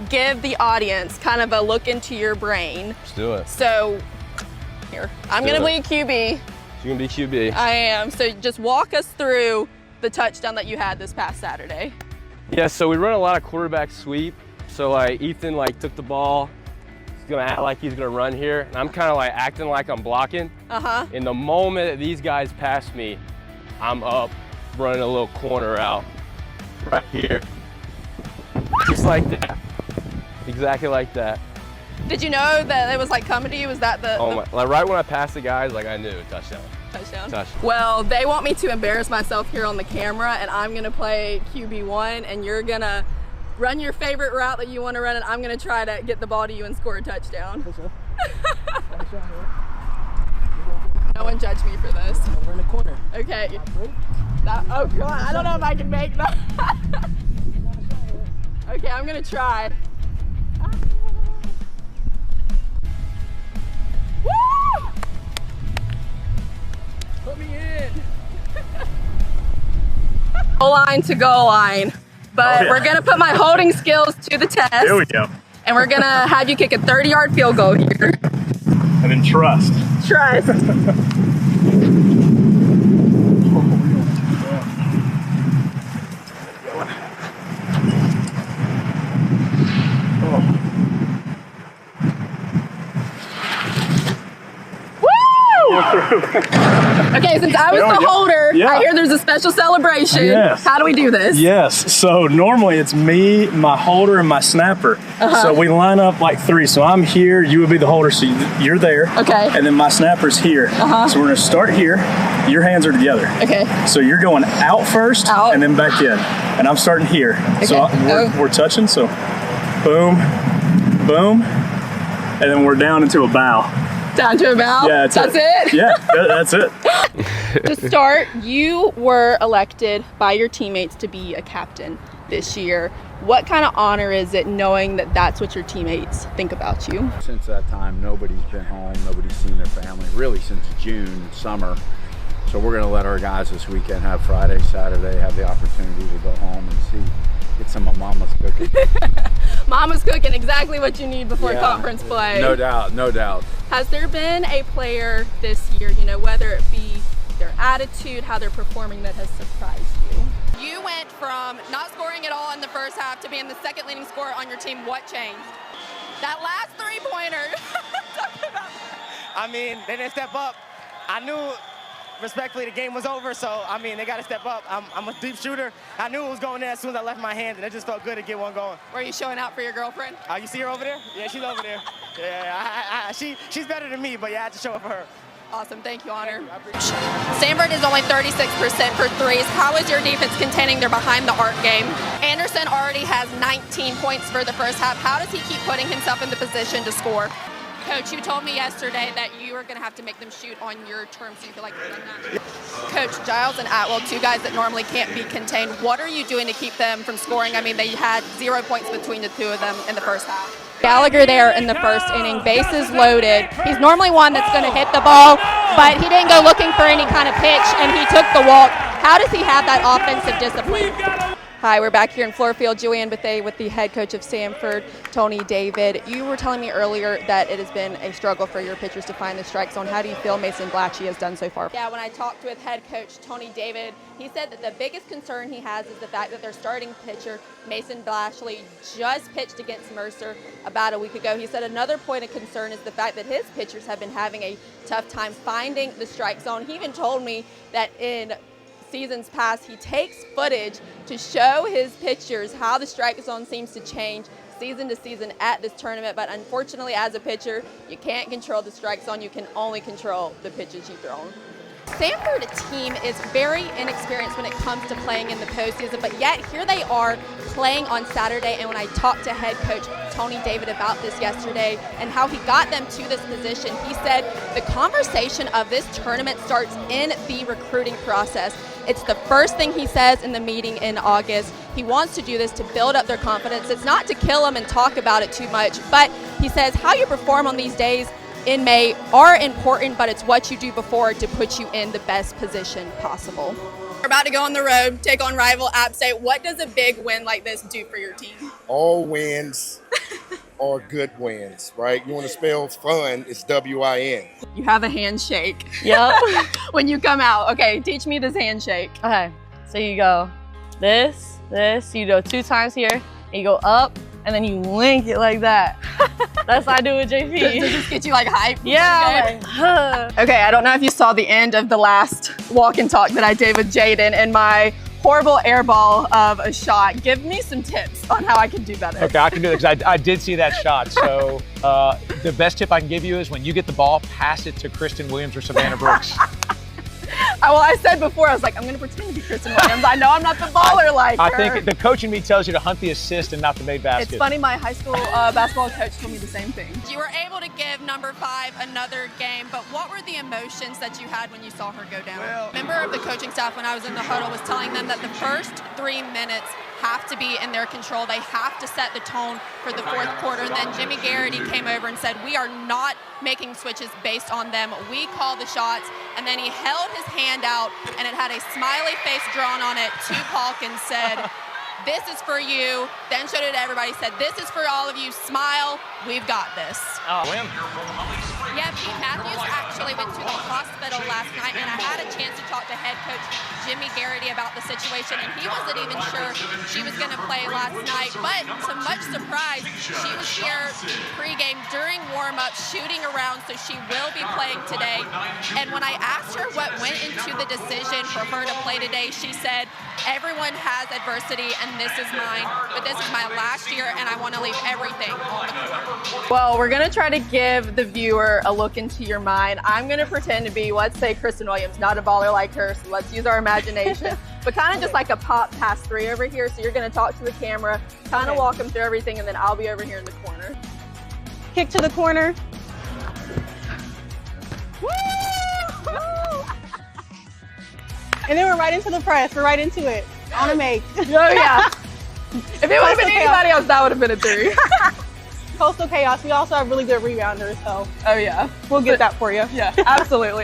give the audience kind of a look into your brain. Let's do it. So, here, I'm gonna be QB. You're gonna be QB. I am. So just walk us through the touchdown that you had this past Saturday. Yeah, so we run a lot of quarterback sweep. So like Ethan took the ball. He's gonna act like he's gonna run here. And I'm kind of like acting like I'm blocking. In the moment that these guys pass me, I'm up, running a little corner out right here. Just like that. Exactly like that. Did you know that it was like coming to you? Was that the, like right when I passed the guys, like I knew, touchdown. Touchdown. Well, they want me to embarrass myself here on the camera, and I'm gonna play QB1, and you're gonna run your favorite route that you want to run, and I'm gonna try to get the ball to you and score a touchdown. No one judge me for this. We're in the corner. Okay. Oh God, I don't know if I can make that. Okay, I'm gonna try. Woo! Put me in. Goal line to goal line. But we're gonna put my holding skills to the test. There we go. And we're gonna have you kick a 30-yard field goal here. And then trust. Trust. Okay, since I was the holder, I hear there's a special celebration. Yes. How do we do this? Yes. So normally it's me, my holder, and my snapper. So we line up like three. So I'm here, you would be the holder, so you're there. Okay. And then my snapper's here. So we're gonna start here. Your hands are together. Okay. So you're going out first and then back in. And I'm starting here. Okay. So we're touching, so boom, boom, and then we're down into a bow. Down to a bow? Yeah, that's it. Yeah, that's it. To start, you were elected by your teammates to be a captain this year. What kind of honor is it knowing that that's what your teammates think about you? Since that time, nobody's been home, nobody's seen their family, really since June, summer. So we're gonna let our guys this weekend have Friday, Saturday, have the opportunity to go home and get some of Mama's cooking. Mama's cooking exactly what you need before conference play. No doubt, no doubt. Has there been a player this year, whether it be their attitude, how they're performing, that has surprised you? You went from not scoring at all in the first half to being the second leading scorer on your team. What changed? That last three-pointer. Talk about that. I mean, they didn't step up. I knew respectfully the game was over, so I mean they got to step up. I'm a deep shooter. I knew it was going in as soon as I left my hand, and it just felt good to get one going. Were you showing out for your girlfriend? You see her over there? Yeah, she's over there. Yeah, she's better than me, but yeah, I had to show up for her. Awesome, thank you, Honor. Stanford is only 36% for threes. How is your defense containing their behind the arc game? Anderson already has 19 points for the first half. How does he keep putting himself in the position to score? Coach, you told me yesterday that you were going to have to make them shoot on your terms. Do you feel like you've done that? Coach, Giles and Atwell, two guys that normally can't be contained. What are you doing to keep them from scoring? I mean, they had 0 points between the two of them in the first half. Gallagher there in the first inning, bases loaded. He's normally one that's going to hit the ball, but he didn't go looking for any kind of pitch, and he took the walk. How does he have that offensive discipline? Hi, we're back here in Floorfield. Joanne Bethea with the head coach of Stanford, Tony David. You were telling me earlier that it has been a struggle for your pitchers to find the strike zone. How do you feel Mason Blatchy has done so far? Yeah, when I talked with head coach Tony David, he said that the biggest concern he has is the fact that their starting pitcher, Mason Blatchy, just pitched against Mercer about a week ago. He said another point of concern is the fact that his pitchers have been having a tough time finding the strike zone. He even told me that in seasons past, he takes footage to show his pitchers how the strike zone seems to change season to season at this tournament. But unfortunately, as a pitcher, you can't control the strike zone. You can only control the pitches you throw. Stanford team is very inexperienced when it comes to playing in the postseason, but yet here they are playing on Saturday. And when I talked to head coach Tony David about this yesterday and how he got them to this position, he said the conversation of this tournament starts in the recruiting process. It's the first thing he says in the meeting in August. He wants to do this to build up their confidence. It's not to kill them and talk about it too much, but he says how you perform on these days in May are important, but it's what you do before to put you in the best position possible. We're about to go on the road, take on rival App State. What does a big win like this do for your team? All wins are good wins, right? You want to spell fun, it's W-I-N. You have a handshake. Yep. When you come out. Okay, teach me this handshake. Okay, so you go this, you go 2 times here, and you go up, and then you link it like that. That's what I do with JP. Does this get you like hype? Yeah. Like, Okay, I don't know if you saw the end of the last walk and talk that I did with Jaden and my horrible air ball of a shot. Give me some tips on how I can do better. Okay, I can do it because I did see that shot. So the best tip I can give you is when you get the ball, pass it to Kristen Williams or Savannah Brooks. Well, I said before, I was like, I'm going to pretend to be Kristen Williams. I know I'm not the baller like her. I think the coach in me tells you to hunt the assist and not the made basket. It's funny, my high school basketball coach told me the same thing. You were able to give number 5 another game, but what were the emotions that you had when you saw her go down? Well, A member of the coaching staff when I was in the huddle was telling them that the first 3 minutes have to be in their control. They have to set the tone for the 4th quarter. And then Jimmy Garrity came over and said, we are not making switches based on them. We call the shots. And then he held his hand out and it had a smiley face drawn on it to Paulk and said, this is for you. Then showed it to everybody, said, this is for all of you. Smile, we've got this. Yeah, Pete Matthews actually went to the hospital last night, and I had a chance to talk to head coach Jimmy Garrity about the situation, and he wasn't even sure she was going to play last night. But to much surprise, she was here pregame during warm-up, shooting around, so she will be playing today. And when I asked her what went into the decision for her to play today, she said, everyone has adversity, and this is mine, but this is my last year, and I want to leave everything on the court. Well, we're going to try to give the viewer a look into your mind. I'm going to pretend to be, let's say, Kristen Williams, not a baller like her, so let's use our imagination. But kind of just like a pop pass 3 over here. So you're going to talk to the camera, kind of walk them through everything, and then I'll be over here in the corner. kick to the corner. And then we're right into the press. We're right into it. On a make. Oh, yeah. If it would have been anybody else, that would have been a 3. Coastal Chaos. We also have really good rebounders, so Oh, yeah. we'll get that for you. Yeah, absolutely.